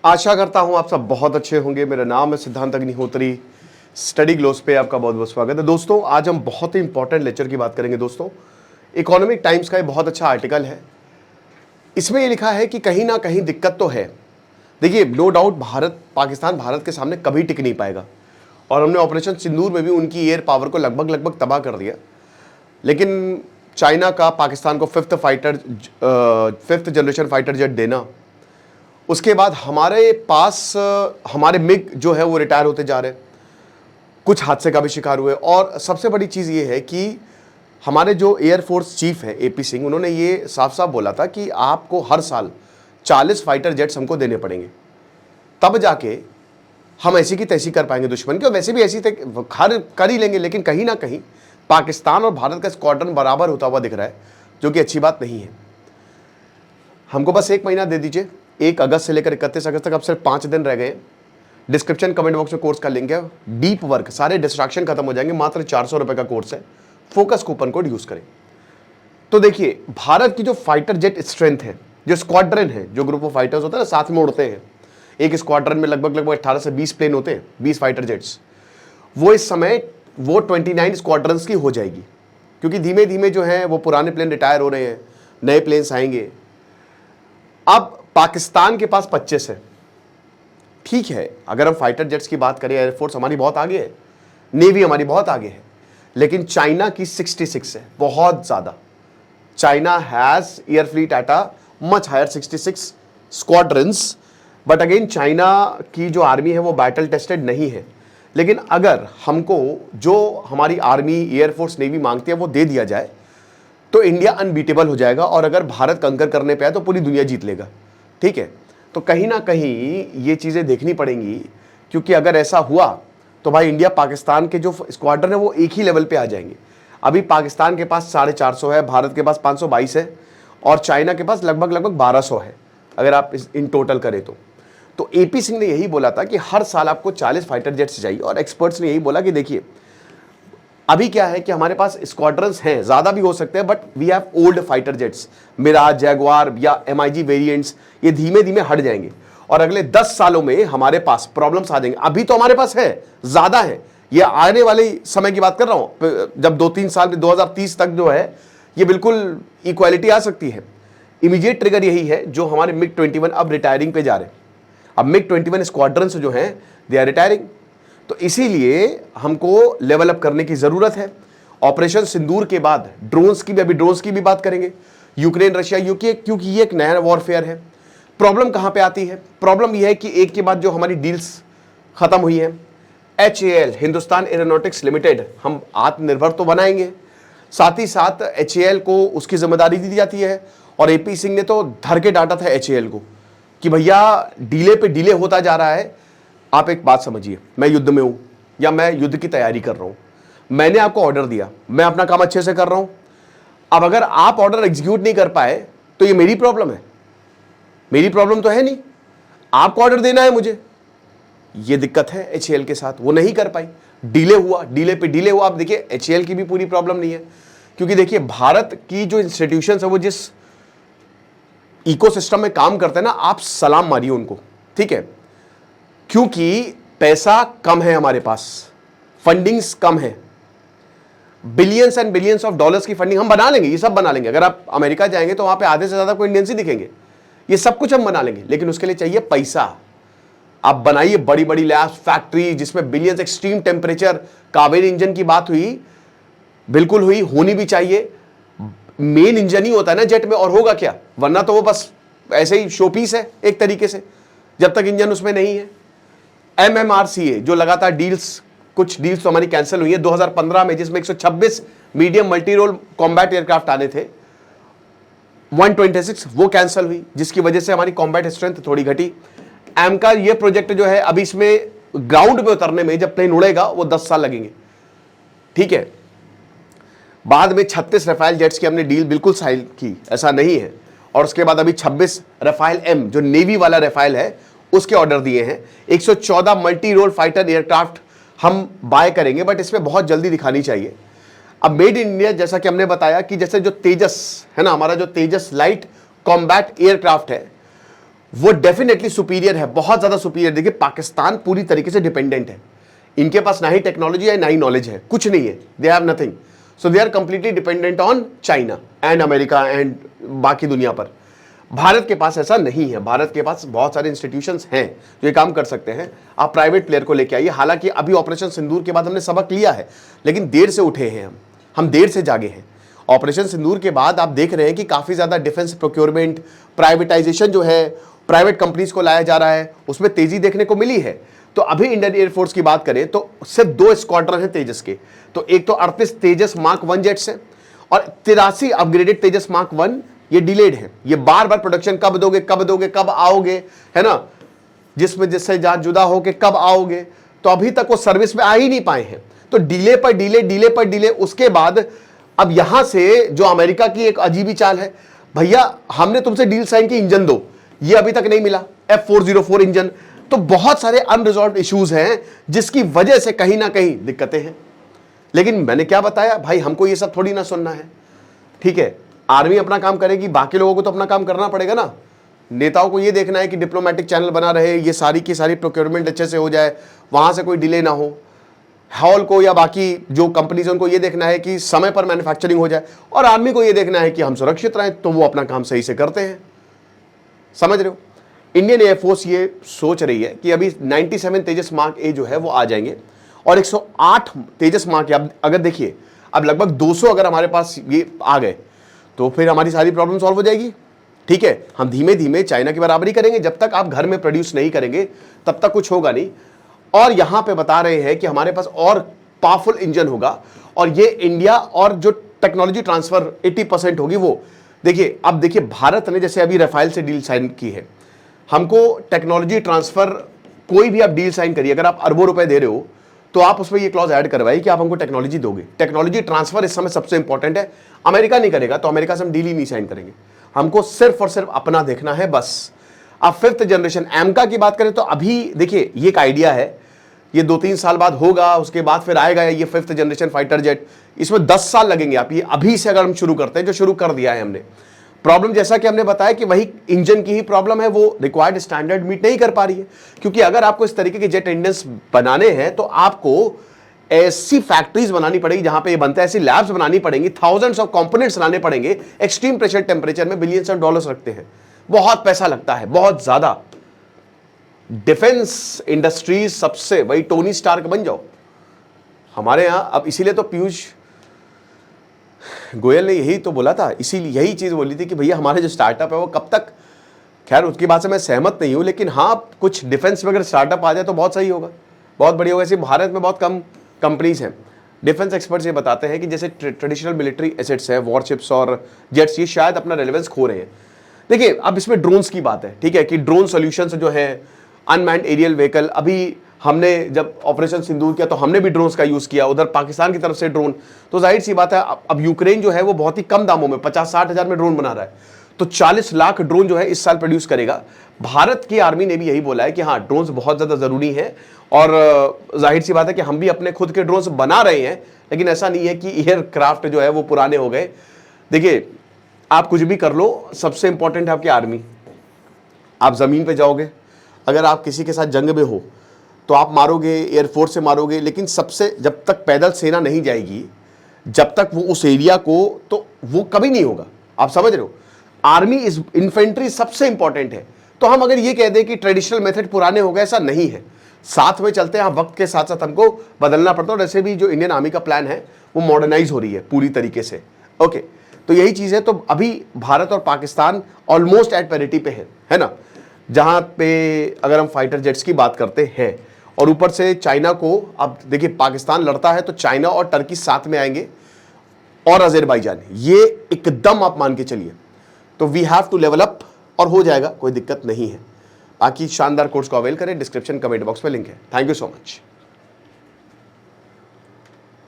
आशा करता हूं आप सब बहुत अच्छे होंगे। मेरा नाम है सिद्धांत अग्निहोत्री। स्टडी ग्लोस पे आपका बहुत बहुत स्वागत है। दोस्तों, आज हम बहुत ही इंपॉर्टेंट लेक्चर की बात करेंगे। दोस्तों, इकोनॉमिक टाइम्स का एक बहुत अच्छा आर्टिकल है। इसमें ये लिखा है कि कहीं ना कहीं दिक्कत तो है। देखिए, नो डाउट पाकिस्तान भारत के सामने कभी टिक नहीं पाएगा, और हमने ऑपरेशन सिंदूर में भी उनकी एयर पावर को लगभग तबाह कर दिया। लेकिन चाइना का पाकिस्तान को फिफ्थ जनरेशन फाइटर जेट देना, उसके बाद हमारे पास हमारे मिग जो है वो रिटायर होते जा रहे हैं, कुछ हादसे का भी शिकार हुए। और सबसे बड़ी चीज़ ये है कि हमारे जो एयरफोर्स चीफ है AP सिंह, उन्होंने ये साफ साफ बोला था कि आपको हर साल 40 फाइटर जेट्स हमको देने पड़ेंगे, तब जाके हम ऐसी की तैसी कर पाएंगे दुश्मन की। और वैसे भी ऐसी हर कर ही लेंगे, लेकिन कहीं ना कहीं पाकिस्तान और भारत का स्क्वाड्रन बराबर होता हुआ दिख रहा है, जो कि अच्छी बात नहीं है। हमको बस 1 महीना दे दीजिए। 1 अगस्त से लेकर 31 अगस्त तक अब सिर्फ 5 दिन रह गए। डिस्क्रिप्शन कमेंट बॉक्स में कोर्स का लिंक है। डीप वर्क, सारे डिस्ट्रैक्शन खत्म हो जाएंगे। मात्र 400 रुपए का कोर्स है। फोकस कूपन कोड यूज करें। तो देखिए, भारत की जो फाइटर जेट स्ट्रेंथ है, जो स्क्वाड्रन है, जो ग्रुप ऑफ फाइटर्स होता है ना, साथ में उड़ते हैं, एक स्क्वाड्रन में लगभग 18 से 20 प्लेन होते हैं, 20 फाइटर जेट्स। वो इस समय 29 स्क्वाड्रंस की हो जाएगी, क्योंकि धीमे धीमे जो है वो पुराने प्लेन रिटायर हो रहे हैं, नए प्लेन्स आएंगे। अब पाकिस्तान के पास 25 है। ठीक है, अगर हम फाइटर जेट्स की बात करें, एयरफोर्स हमारी बहुत आगे है, नेवी हमारी बहुत आगे है, लेकिन चाइना की 66 है, बहुत ज्यादा। China has air fleet at a much higher 66 squadrons. But again, China की जो आर्मी है वो बैटल टेस्टेड नहीं है। लेकिन अगर हमको जो हमारी आर्मी, एयरफोर्स, नेवी मांगती है वो दे दिया जाए तो इंडिया अनबीटेबल हो जाएगा। और अगर भारत कंकर करने पे आए तो पूरी दुनिया जीत लेगा। ठीक है, तो कहीं ना कहीं ये चीज़ें देखनी पड़ेंगी, क्योंकि अगर ऐसा हुआ तो भाई इंडिया पाकिस्तान के जो स्क्वाड्रन है वो एक ही लेवल पे आ जाएंगे। अभी पाकिस्तान के पास 450 है, भारत के पास 522 है, और चाइना के पास लगभग 1200 है, अगर आप इन टोटल करें तो AP सिंह ने यही बोला था कि हर साल आपको 40 फाइटर जेट्स चाहिए। और एक्सपर्ट्स ने यही बोला कि देखिए, अभी क्या है कि हमारे पास स्क्वाड्रंस हैं, ज्यादा भी हो सकते हैं, but we have old fighter jets, Mirage, Jaguar या MiG वेरिएंट्स, ये धीमे धीमे हट जाएंगे। और अगले 10 सालों में हमारे पास प्रॉब्लम्स आ जाएंगे। अभी तो हमारे पास है, ज्यादा है, ये आने वाले समय की बात कर रहा हूं, जब 2-3 साल में 2030 तक जो है ये बिल्कुल इक्वालिटी आ सकती है। इमीडिएट ट्रिगर यही है, जो हमारे MiG-21 अब रिटायरिंग पे जा रहे हैं। अब MiG-21 स्क्वाड्रन जो हैं, दे आर रिटायरिंग। तो इसीलिए हमको लेवल अप करने की जरूरत है। ऑपरेशन सिंदूर के बाद ड्रोन्स की भी बात करेंगे, यूक्रेन, रशिया, क्योंकि ये एक नया वॉरफेयर है। प्रॉब्लम कहां पे आती है? प्रॉब्लम यह है कि एक के बाद जो हमारी डील्स खत्म हुई है, HAL, हिंदुस्तान एरोनॉटिक्स लिमिटेड, हम आत्मनिर्भर तो बनाएंगे, साथ ही साथ HAL को उसकी जिम्मेदारी दी जाती है। और AP सिंह ने तो धर के डांटा था HAL को कि भैया डीले पे डीले होता जा रहा है। आप एक बात समझिए, मैं युद्ध में हूं या मैं युद्ध की तैयारी कर रहा हूं, मैंने आपको ऑर्डर दिया, मैं अपना काम अच्छे से कर रहा हूं। अब अगर आप ऑर्डर एग्जीक्यूट नहीं कर पाए तो ये मेरी प्रॉब्लम है? मेरी प्रॉब्लम तो है नहीं, आपको ऑर्डर देना है मुझे। ये दिक्कत है HAL के साथ, वो नहीं कर पाई, डीले हुआ, डीले पे डीले हुआ। अब देखिए, HAL की भी पूरी प्रॉब्लम नहीं है, क्योंकि देखिए भारत की जो इंस्टीट्यूशंस है वो जिस इकोसिस्टम में काम करते हैं ना, आप सलाम मारिए उनको। ठीक है, क्योंकि पैसा कम है हमारे पास, फंडिंग्स कम है, billions and billions of dollars की फंडिंग हम बना लेंगे, ये सब बना लेंगे। अगर आप अमेरिका जाएंगे तो वहां पे आधे से ज्यादा कोई इंडियंस ही दिखेंगे। ये सब कुछ हम बना लेंगे, लेकिन उसके लिए चाहिए पैसा। आप बनाइए बड़ी बड़ी लैब्स, फैक्ट्री, जिसमें billions, extreme temperature, Kaveri engine की बात हुई, बिल्कुल हुई, होनी भी चाहिए। मेन इंजन ही होता है ना जेट में, और होगा क्या? वरना तो वो बस ऐसे ही शोपीस है एक तरीके से, जब तक इंजन उसमें नहीं है। MMRCA जो लगातार डील्स, कुछ डील्स तो हमारी कैंसिल हुई है 2015 में, जिसमें 126 medium multi role combat aircraft आने थे, 126 वो कैंसिल हुई, जिसकी वजह से हमारी कॉम्बैट स्ट्रेंथ थोड़ी घटी। AMCA ये प्रोजेक्ट जो है, अभी इसमें ग्राउंड पे उतरने में, जब प्लेन उड़ेगा वो 10 साल लगेंगे। ठीक है, बाद में 36 रफाइल जेट्स की हमने डील बिल्कुल साइन की, ऐसा नहीं है। और उसके बाद अभी 26 रफाइल M, जो नेवी वाला रफाइल है, उसके ऑर्डर दिए हैं। 114 मल्टी रोल फाइटर एयरक्राफ्ट हम बाय करेंगे, बट इसमें बहुत जल्दी दिखानी चाहिए। अब मेड इन इंडिया, जैसा कि हमने बताया कि जैसे जो तेजस है ना, हमारा जो तेजस लाइट कॉम्बैट एयरक्राफ्ट है, वो डेफिनेटली सुपीरियर है, बहुत ज्यादा सुपीरियर। देखिए पाकिस्तान पूरी तरीके से डिपेंडेंट है, इनके पास ना ही टेक्नोलॉजी है ना ही नॉलेज है, कुछ नहीं है, they have nothing. So they are completely dependent on China and America and बाकी दुनिया पर। भारत के पास ऐसा नहीं है, भारत के पास बहुत सारे इंस्टीट्यूशंस हैं जो ये काम कर सकते हैं। आप प्राइवेट प्लेयर को लेके आइए। हालांकि अभी ऑपरेशन सिंदूर के बाद हमने सबक लिया है, लेकिन देर से उठे हैं हम देर से जागे हैं। ऑपरेशन सिंदूर के बाद आप देख रहे हैं कि काफी ज्यादा डिफेंस प्रोक्योरमेंट, प्राइवेटाइजेशन जो है, प्राइवेट कंपनीज को लाया जा रहा है, उसमें तेजी देखने को मिली है। तो अभी इंडियन एयरफोर्स की बात करें तो सिर्फ 2 स्क्वाड्रन है तेजस के। तो एक तो 38 तेजस मार्क 1 जेट्स हैं और 83 अपग्रेडेड तेजस मार्क 1 ये डिलेड है। ये बार बार प्रोडक्शन कब दोगे, कब दोगे, कब आओगे, है ना, जिसमें जिससे जान जुदा हो के कब आओगे। तो अभी तक वो सर्विस में आ ही नहीं पाए हैं। तो डिले पर डिले, डिले पर डिले। उसके बाद अब यहां से जो अमेरिका की एक अजीबी चाल है, भैया हमने तुमसे डील साइन की, इंजन दो, ये अभी तक नहीं मिला, F404 इंजन। तो बहुत सारे अनरिजॉल्व इश्यूज हैं जिसकी वजह से कहीं ना कहीं दिक्कतें हैं। लेकिन मैंने क्या बताया भाई, हमको ये सब थोड़ी ना सुनना है, ठीक है। आर्मी अपना काम करेगी, बाकी लोगों को तो अपना काम करना पड़ेगा ना। नेताओं को ये देखना है कि डिप्लोमेटिक चैनल बना रहे, ये सारी की सारी प्रोक्योरमेंट अच्छे से हो जाए, वहां से कोई डिले ना हो। हॉल को या बाकी जो कंपनीज उनको ये देखना है कि समय पर मैन्युफैक्चरिंग हो जाए, और आर्मी को ये देखना है कि हम सुरक्षित रहें, तो वो अपना काम सही से करते हैं। समझ रहे हो। इंडियन एयरफोर्स ये सोच रही है कि अभी 97 तेजस मार्क ए जो है वो आ जाएंगे और 108 तेजस मार्क, अगर देखिए अब लगभग 200 अगर हमारे पास ये आ गए तो फिर हमारी सारी प्रॉब्लम सॉल्व हो जाएगी, ठीक है। हम धीमे धीमे चाइना की बराबरी करेंगे। जब तक आप घर में प्रोड्यूस नहीं करेंगे तब तक कुछ होगा नहीं। और यहां पे बता रहे हैं कि हमारे पास और पावरफुल इंजन होगा, और ये इंडिया और जो टेक्नोलॉजी ट्रांसफर 80% होगी वो। देखिए अब देखिए भारत ने जैसे अभी राफेल से डील साइन की है, हमको टेक्नोलॉजी ट्रांसफर, कोई भी आप डील साइन करिए, अगर आप अरबों रुपए दे रहे हो तो आप उसमें ये क्लॉज ऐड करवाइए कि आप हमको टेक्नोलॉजी दोगे। टेक्नोलॉजी ट्रांसफर इस समय सबसे इंपॉर्टेंट है। अमेरिका नहीं करेगा तो अमेरिका से हम डील ही नहीं साइन करेंगे, हमको सिर्फ और सिर्फ अपना देखना है बस। अब 5th जनरेशन एमका की बात करें तो अभी देखिए ये एक आइडिया है, ये 2-3 साल बाद होगा, उसके बाद फिर आएगा ये 5th जनरेशन फाइटर जेट। इसमें 10 साल लगेंगे। आप ये अभी से अगर हम शुरू करते हैं, जो शुरू कर दिया है हमने, प्रॉब्लम जैसा कि हमने बताया कि वही इंजन की ही प्रॉब्लम है, वो रिक्वायर्ड स्टैंडर्ड मीट नहीं कर पा रही है। क्योंकि अगर आपको इस तरीके के जेट इंजन्स बनाने हैं तो आपको ऐसी फैक्ट्रीज बनानी पड़ेगी जहां पे ये बनता है, ऐसी लैब्स बनानी पड़ेंगी, थाउजेंड्स ऑफ कंपोनेंट्स लाने पड़ेंगे, एक्सट्रीम प्रेशर टेंपरेचर में बिलियंस ऑफ डॉलर्स रखते हैं, बहुत पैसा लगता है, बहुत ज्यादा। डिफेंस इंडस्ट्रीज सबसे, वही टोनी स्टार्क बन जाओ हमारे यहां। अब इसीलिए तो पीयूष गोयल ने यही तो बोला था, इसीलिए यही चीज बोली थी कि भैया हमारे जो स्टार्टअप है वो कब तक, खैर उसकी बात से मैं सहमत नहीं हूं, लेकिन हाँ कुछ डिफेंस में अगर स्टार्टअप आ जाए तो बहुत सही होगा, बहुत बढ़िया होगा। ऐसे भारत में बहुत कम कंपनीज हैं। डिफेंस एक्सपर्ट्स ये बताते हैं कि जैसे ट्रेडिशनल मिलिट्री एसेट्स है, वॉरशिप्स और जेट्स, ये शायद अपना रेलेवेंस खो रहे हैं। देखिए अब इसमें ड्रोन्स की बात है, ठीक है, कि ड्रोन सॉल्यूशंस जो है, अनमैन्ड एरियल व्हीकल, अभी हमने जब ऑपरेशन सिंदूर किया तो हमने भी ड्रोन्स का यूज किया, उधर पाकिस्तान की तरफ से ड्रोन। तो जाहिर सी बात है अब यूक्रेन जो है वो बहुत ही कम दामों में 50-60 हज़ार में ड्रोन बना रहा है, तो 40 लाख ड्रोन जो है इस साल प्रोड्यूस करेगा। भारत की आर्मी ने भी यही बोला है कि हाँ ड्रोन्स बहुत ज्यादा जरूरी है, और जाहिर सी बात है कि हम भी अपने खुद के ड्रोन्स बना रहे हैं। लेकिन ऐसा नहीं है कि एयरक्राफ्ट जो है वो पुराने हो गए। देखिए आप कुछ भी कर लो, सबसे इंपॉर्टेंट है आपकी आर्मी। आप जमीन पे जाओगे, अगर आप किसी के साथ जंग में हो तो आप मारोगे, एयरफोर्स से मारोगे, लेकिन सबसे, जब तक पैदल सेना नहीं जाएगी, जब तक वो उस एरिया को, तो वो कभी नहीं होगा। आप समझ रहे हो। आर्मी इज, इन्फेंट्री सबसे इंपॉर्टेंट है। तो हम अगर ये कह दें कि ट्रेडिशनल मेथड पुराने हो गए, ऐसा नहीं है, साथ में चलते हैं। वक्त के साथ साथ हमको बदलना पड़ता है, और ऐसे भी जो इंडियन आर्मी का प्लान है वो मॉडर्नाइज हो रही है पूरी तरीके से। ओके, तो यही चीज है। तो अभी भारत और पाकिस्तान ऑलमोस्ट एट पैरिटी पे है ना, जहां पे अगर हम फाइटर जेट्स की बात करते हैं, और ऊपर से चाइना को, अब देखिए पाकिस्तान लड़ता है तो चाइना और टर्की साथ में आएंगे, और अजरबैजान, ये एकदम आप मान के चलिए। तो we have to level up, और हो जाएगा, कोई दिक्कत नहीं है। बाकी शानदार कोर्स को अवेल करें, डिस्क्रिप्शन कमेंट बॉक्स में लिंक है। Thank you so much.